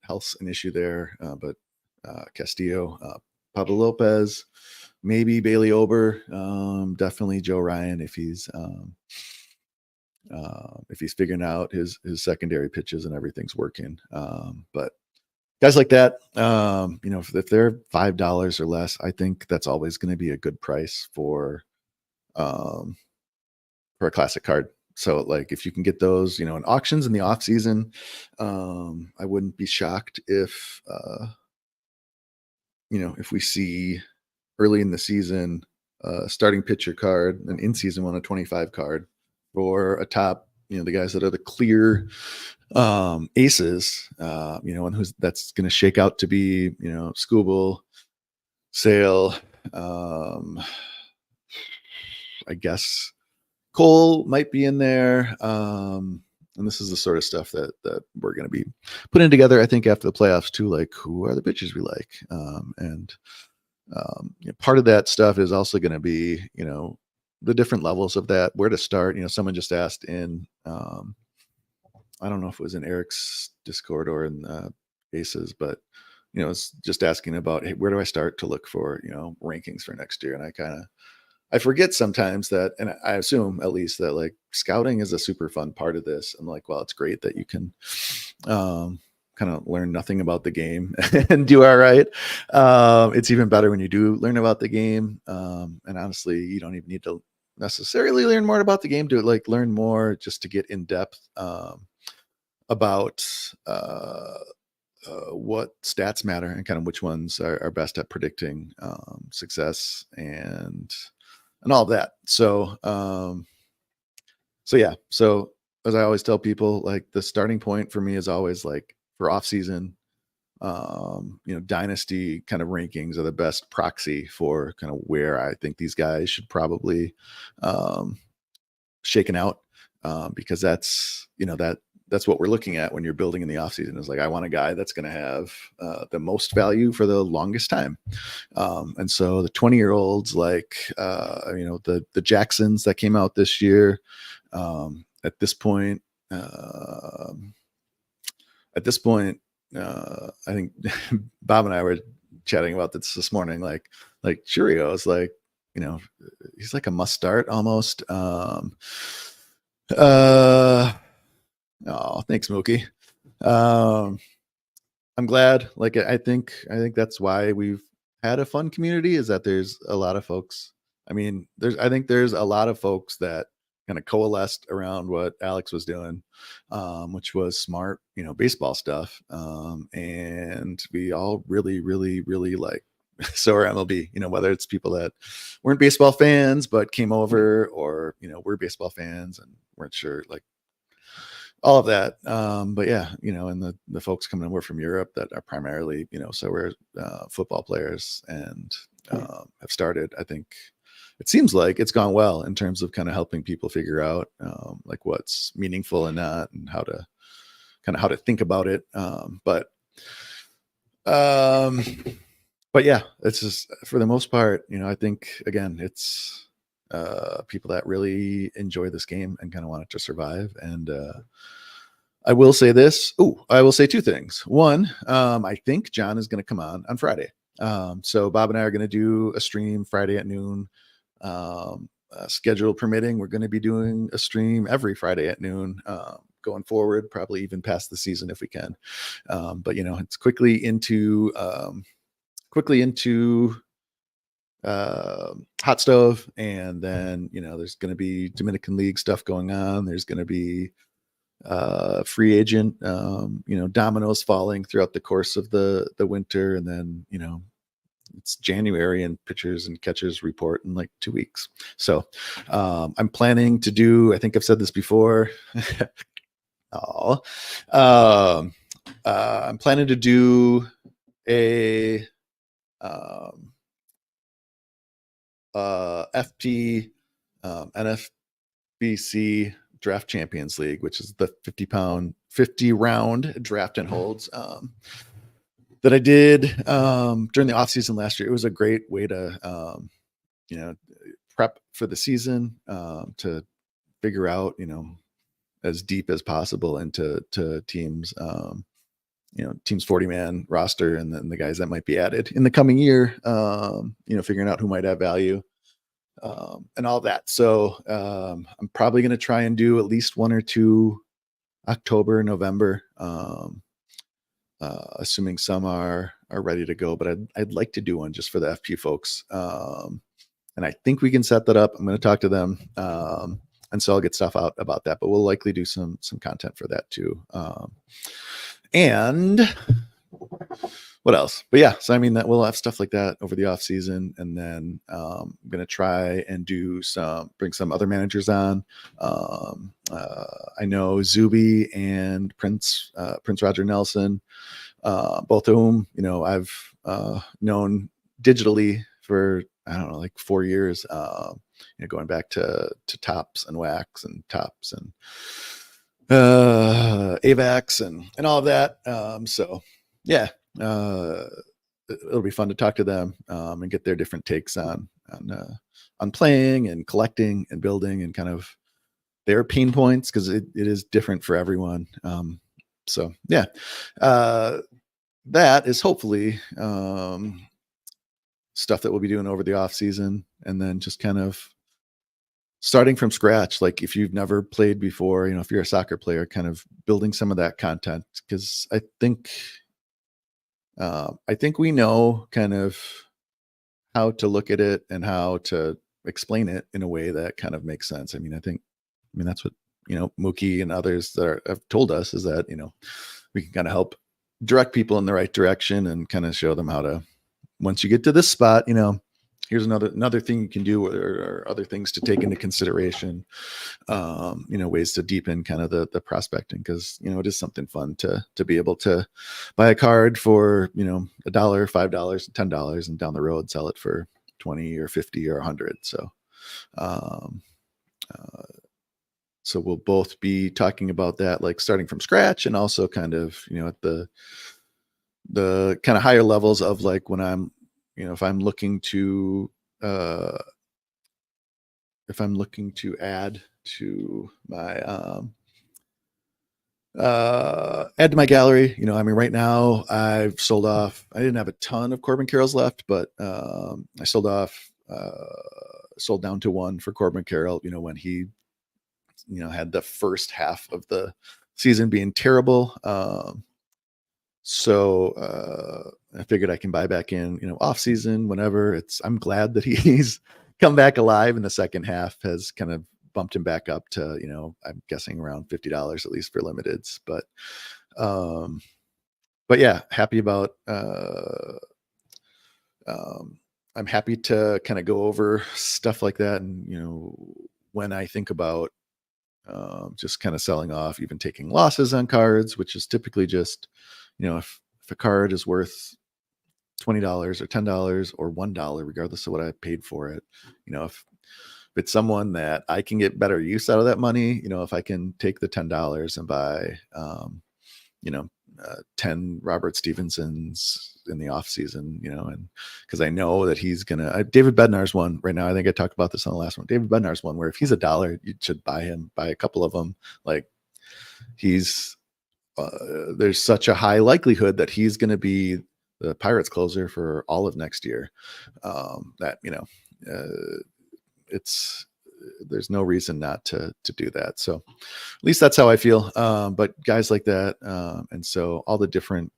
health's an issue there, but Castillo, Pablo Lopez, maybe Bailey Ober, definitely Joe Ryan if he's figuring out his secondary pitches and everything's working. But guys like that, if they're $5 or less, I think that's always going to be a good price for a classic card. So like if you can get those, in auctions in the off season, I wouldn't be shocked if if we see early in the season starting pitcher card, an in-season one, a 25 card for a top, the guys that are the clear aces, and that's going to shake out to be, Skubal, Sale, I guess Cole might be in there. And this is the sort of stuff that we're going to be putting together, I think, after the playoffs too, like who are the pitchers we like. And part of that stuff is also going to be, the different levels of that, where to start. Someone just asked in, I don't know if it was in Eric's Discord or in Aces, but, it's just asking about, hey, where do I start to look for, rankings for next year? And I forget sometimes that, and I assume at least that like scouting is a super fun part of this. I'm like, well, it's great that you can kind of learn nothing about the game and do all right. It's even better when you do learn about the game. And honestly, you don't even need to necessarily learn more about the game to like learn more just to get in depth about what stats matter and kind of which ones are best at predicting success and all of that. So yeah. So as I always tell people, like the starting point for me is always like for off season, dynasty kind of rankings are the best proxy for kind of where I think these guys should probably shaken out, because that's, that's what we're looking at when you're building in the off season is like, I want a guy that's going to have the most value for the longest time. And so the 20-year-olds, like, the Jacksons that came out this year, at this point, I think Bob and I were chatting about this morning, like Churio is like, he's like a must start almost. Oh, thanks, Mookie. I'm glad. Like, I think that's why we've had a fun community, is that there's a lot of folks. I mean, I think there's a lot of folks that kind of coalesced around what Alex was doing, which was smart, baseball stuff. And we all really, really, really like so are MLB, whether it's people that weren't baseball fans but came over, or were baseball fans and weren't sure, like all of that. But yeah, and the folks coming over from Europe that are primarily, so we're football players and have started. I think it seems like it's gone well in terms of kind of helping people figure out like what's meaningful and not, and how to think about it. But yeah, it's just for the most part, I think again, it's people that really enjoy this game and kind of want it to survive. And I will say this. I will say two things. One, I think John is going to come on Friday. So Bob and I are going to do a stream Friday at noon. Schedule permitting, we're going to be doing a stream every Friday at noon going forward, probably even past the season if we can. But it's quickly into Hot Stove, and then there's going to be Dominican League stuff going on. There's going to be free agent dominoes falling throughout the course of the winter, and then it's January and pitchers and catchers report in like 2 weeks. So I'm planning to do, I think I've said this before. I'm planning to do a FP NFBC Draft Champions League, which is the 50 round draft and holds that I did during the off season last year. It was a great way to prep for the season, to figure out as deep as possible into teams, team's 40-man roster, and then the guys that might be added in the coming year, figuring out who might have value, and all that. So I'm probably going to try and do at least 1 or 2 October, November, assuming some are ready to go, but I'd like to do one just for the FP folks. And I think we can set that up. I'm going to talk to them. And so I'll get stuff out about that, but we'll likely do some content for that too. And what else? But yeah, so I mean that we'll have stuff like that over the off season, and then I'm going to try and bring some other managers on. I know Zuby and Prince Roger Nelson, both of whom I've known digitally for like 4 years. Going back to Tops and Wax and Tops and AVAX and all of that. So yeah, it'll be fun to talk to them and get their different takes on playing and collecting and building and kind of their pain points, because it is different for everyone. So yeah, that is hopefully stuff that we'll be doing over the off season, and then just kind of starting from scratch. Like if you've never played before, if you're a soccer player, kind of building some of that content, because I think we know kind of how to look at it and how to explain it in a way that kind of makes sense. I mean, that's what, Mookie and others that have told us, is that, we can kind of help direct people in the right direction and kind of show them how to, once you get to this spot, here's another thing you can do, or other things to take into consideration, ways to deepen kind of the prospecting, because it is something fun to be able to buy a card for $1, $5, $10, and down the road sell it for 20 or 50 or 100. So so we'll both be talking about that, like starting from scratch, and also kind of at the kind of higher levels of like when I'm if I'm looking to add to my gallery. I mean, right now I've sold off, I didn't have a ton of Corbin Carrolls left, but I sold down to one for Corbin Carroll, when he had the first half of the season being terrible. So I figured I can buy back in, off season, whenever. I'm glad that he's come back alive, and the second half has kind of bumped him back up to, I'm guessing around $50 at least for limiteds. But yeah, happy about, I'm happy to kind of go over stuff like that. And, when I think about just kind of selling off, even taking losses on cards, which is typically just, if a card is worth $20 or $10 or $1, regardless of what I paid for it, if it's someone that I can get better use out of that money, if I can take the $10 and buy, 10 Robert Stevensons in the off season, and because I know that he's David Bednar's one right now. I think I talked about this on the last one. David Bednar's one where if he's $1, you should buy a couple of them. Like there's such a high likelihood that he's going to be the Pirates closer for all of next year. That, there's no reason not to do that. So at least that's how I feel. But guys like that. And so all the different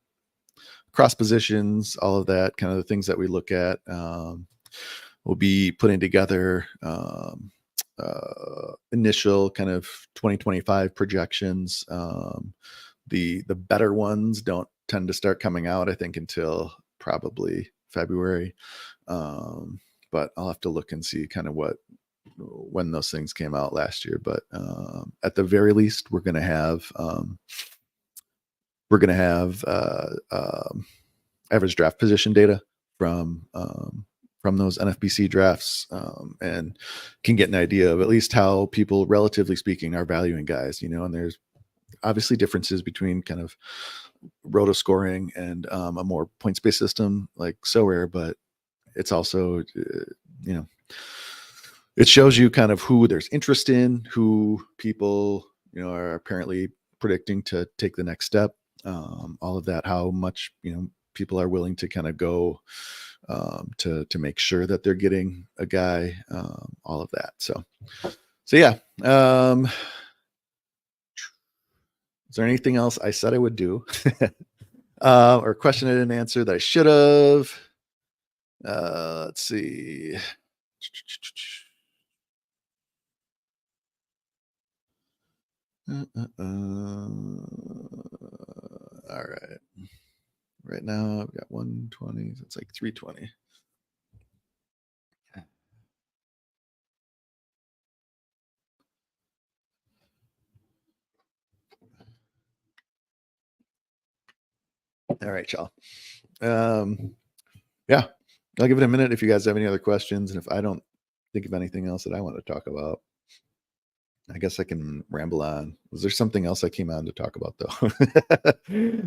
cross positions, all of that, kind of the things that we look at, we'll be putting together, initial kind of 2025 projections. The better ones don't tend to start coming out, I think, until probably February. But I'll have to look and see kind of when those things came out last year. But at the very least, we're going to have average draft position data from those NFBC drafts, and can get an idea of at least how people, relatively speaking, are valuing guys. And there's obviously differences between kind of roto scoring and a more points-based system like SoRare, but it's also it shows you kind of who there's interest in, who people are apparently predicting to take the next step, all of that, how much people are willing to kind of go to make sure that they're getting a guy, all of that. So yeah. Is there anything else I said I would do or question I didn't answer that I should have? Let's see. All right. Right now I've got 120. So it's like 320. All right, y'all. Yeah, I'll give it a minute if you guys have any other questions. And if I don't think of anything else that I want to talk about, I guess I can ramble on. Was there something else I came on to talk about, though?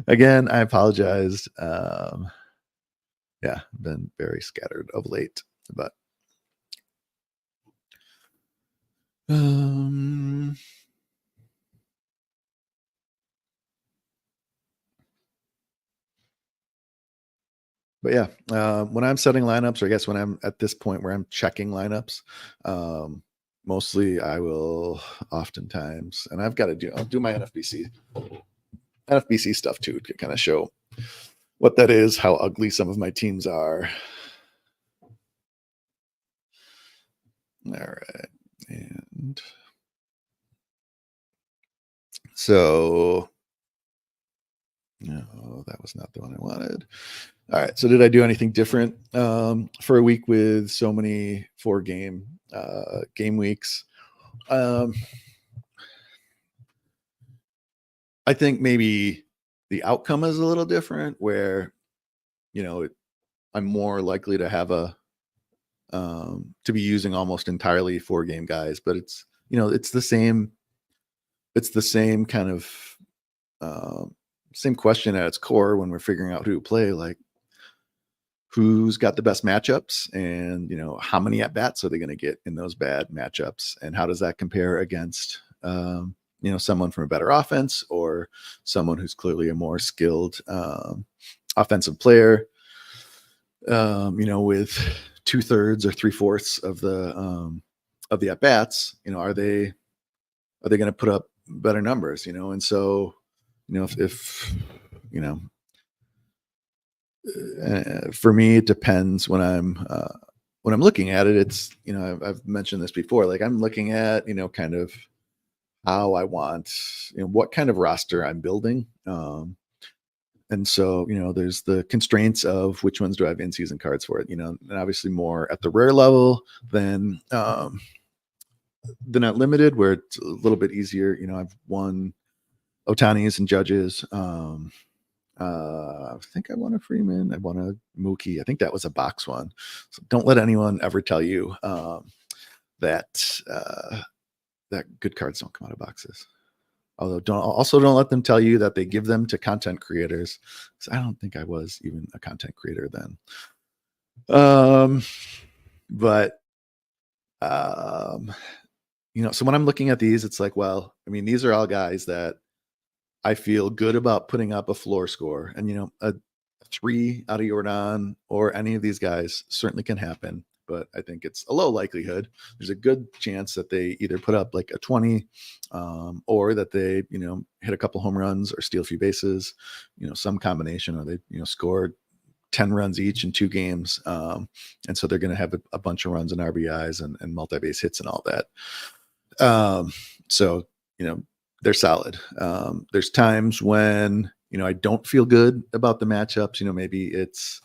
Again, I apologize. Yeah, been very scattered of late, but yeah, when I'm setting lineups, or I guess when I'm at this point where I'm checking lineups, mostly I will oftentimes, and I'll do my NFBC stuff too, to kind of show what that is, how ugly some of my teams are. All right. And so, no, that was not the one I wanted. All right. So did I do anything different for a week with so many 4 game weeks? I think maybe the outcome is a little different, where I'm more likely to have to be using almost entirely 4 game guys, but it's the same kind of same question at its core when we're figuring out who to play, like who's got the best matchups, and how many at bats are they going to get in those bad matchups, and how does that compare against someone from a better offense, or someone who's clearly a more skilled offensive player, with 2/3 or 3/4 of the at bats. Are they going to put up better numbers? And so if for me, it depends when I'm looking at it. It's I've mentioned this before. Like, I'm looking at kind of how I want what kind of roster I'm building. And so, there's the constraints of which ones do I have in-season cards for it, and obviously more at the rare level than at limited, where it's a little bit easier. I've won Ohtani's and Judges. I think I won a Freeman. I won a Mookie. I think that was a box one. So don't let anyone ever tell you that good cards don't come out of boxes. Although don't let them tell you that they give them to content creators. So I don't think I was even a content creator then. But so when I'm looking at these, it's like, well, I mean, these are all guys that I feel good about putting up a floor score, and a 3 out of Jordan or any of these guys certainly can happen. But I think it's a low likelihood. There's a good chance that they either put up like a 20, or that they, hit a couple home runs or steal a few bases, some combination, or they, scored 10 runs each in 2 games. And so they're going to have a bunch of runs and RBIs and multi-base hits and all that. So, they're solid. There's times when, I don't feel good about the matchups. Maybe it's,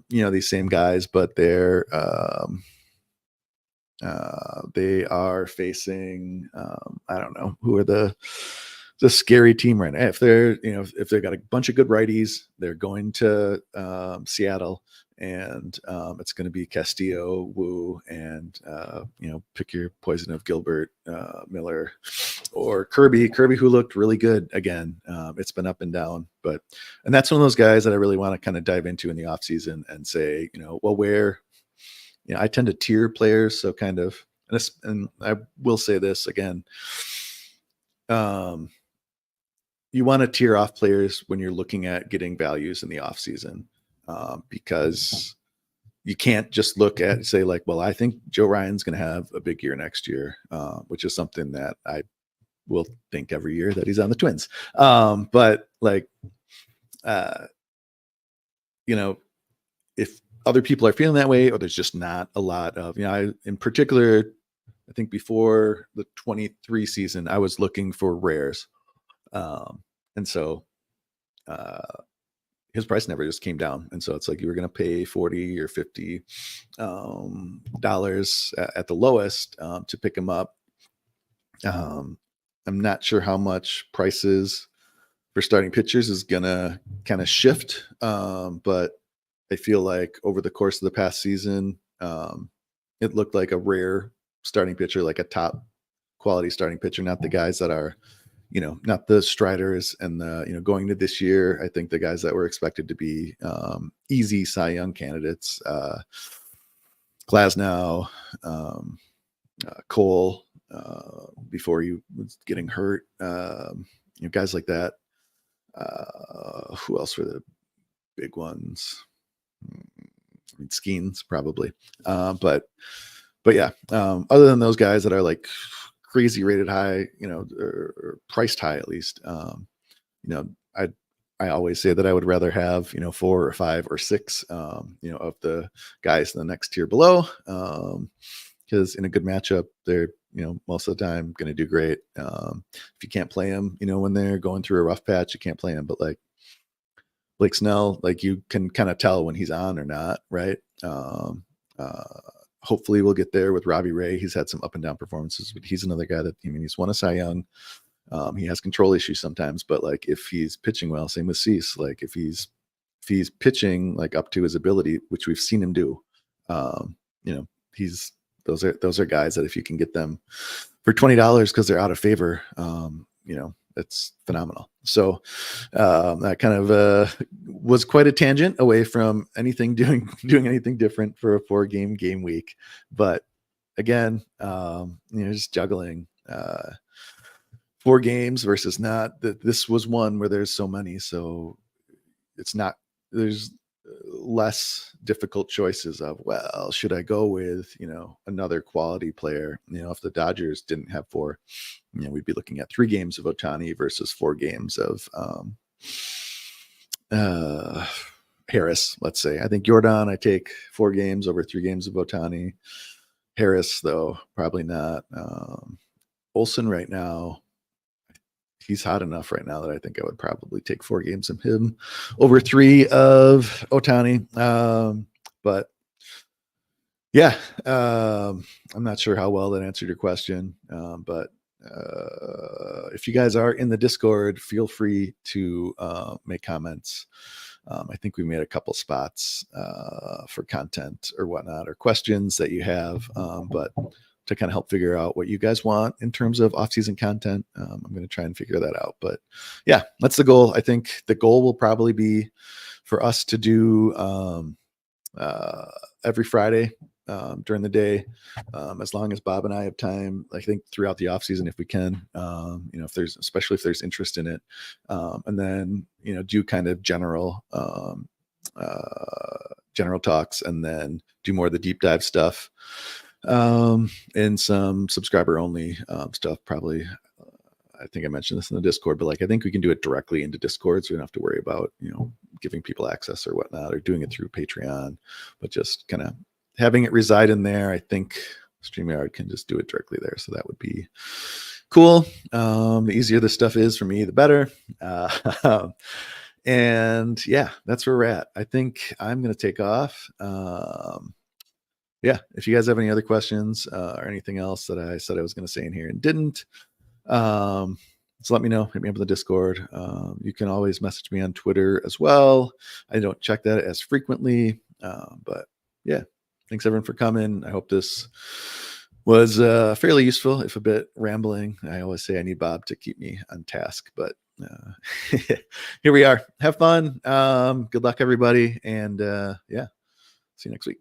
these same guys, but they are facing, I don't know, who are the scary team right now. If if they've got a bunch of good righties, they're going to Seattle, and it's going to be Castillo, Wu, and pick your poison of Gilbert, Miller, or Kirby, who looked really good again. It's been up and down, and that's one of those guys that I really want to kind of dive into in the offseason and say, well, where, I tend to tier players. So kind of, and I will say this again, you want to tier off players when you're looking at getting values in the off season, because you can't just look at, say, like, well, I think Joe Ryan's going to have a big year next year, which is something that I will think every year that he's on the Twins. But like, if other people are feeling that way, or there's just not a lot of, in particular, I think before the 23 season, I was looking for rares. And so his price never just came down. And so it's like you were going to pay $40 or $50 dollars at the lowest to pick him up. I'm not sure how much prices for starting pitchers is going to kind of shift. But I feel like over the course of the past season, it looked like a rare starting pitcher, like a top quality starting pitcher, not the guys that are, not the Striders and the, going to this year, I think the guys that were expected to be easy Cy Young candidates, Glasnow, Cole, before he was getting hurt, guys like that. Who else were the big ones? I mean, Skeens probably. But yeah, other than those guys that are like crazy rated high, or priced high, at least, I always say that I would rather have, 4 or 5 or 6, of the guys in the next tier below, because in a good matchup, they're, most of the time going to do great. If you can't play them, when they're going through a rough patch, you can't play them. But like Blake Snell, like you can kind of tell when he's on or not, right? Hopefully we'll get there with Robbie Ray. He's had some up and down performances, but he's another guy that, he's won a Cy Young. He has control issues sometimes, but like if he's pitching well, same with Cease, like if he's pitching like up to his ability, which we've seen him do, those are guys that if you can get them for $20 because they're out of favor, it's phenomenal. So that kind of was quite a tangent away from anything doing anything different for a 4-game week. But again, just juggling 4 games versus not. This was one where there's so many, so it's not. There's less difficult choices of, well, should I go with, another quality player? If the Dodgers didn't have 4, we'd be looking at 3 games of Ohtani versus 4 games of Harris, let's say. I think Jordan, I take 4 games over 3 games of Ohtani. Harris, though, probably not. Olsen right now, he's hot enough right now that I think I would probably take 4 games of him over 3 of Ohtani. But yeah, I'm not sure how well that answered your question. But if you guys are in the Discord, feel free to make comments. I think we made a couple spots for content or whatnot, or questions that you have. But to kind of help figure out what you guys want in terms of off-season content, I'm going to try and figure that out. But yeah, that's the goal. I think the goal will probably be for us to do every Friday during the day, as long as Bob and I have time. I think throughout the off-season, if we can, especially if there's interest in it, and then do kind of general talks, and then do more of the deep dive stuff. And some subscriber only stuff, probably. I think I mentioned this in the Discord, but like I think we can do it directly into Discord, so we don't have to worry about giving people access or whatnot, or doing it through Patreon, but just kind of having it reside in there. I think StreamYard can just do it directly there, so that would be cool. The easier this stuff is for me, the better. And yeah, that's where we're at. I think I'm going to take off. Yeah, if you guys have any other questions or anything else that I said I was going to say in here and didn't, so let me know. Hit me up in the Discord. You can always message me on Twitter as well. I don't check that as frequently, but yeah, thanks everyone for coming. I hope this was fairly useful, if a bit rambling. I always say I need Bob to keep me on task, but here we are. Have fun. Good luck, everybody, and yeah, see you next week.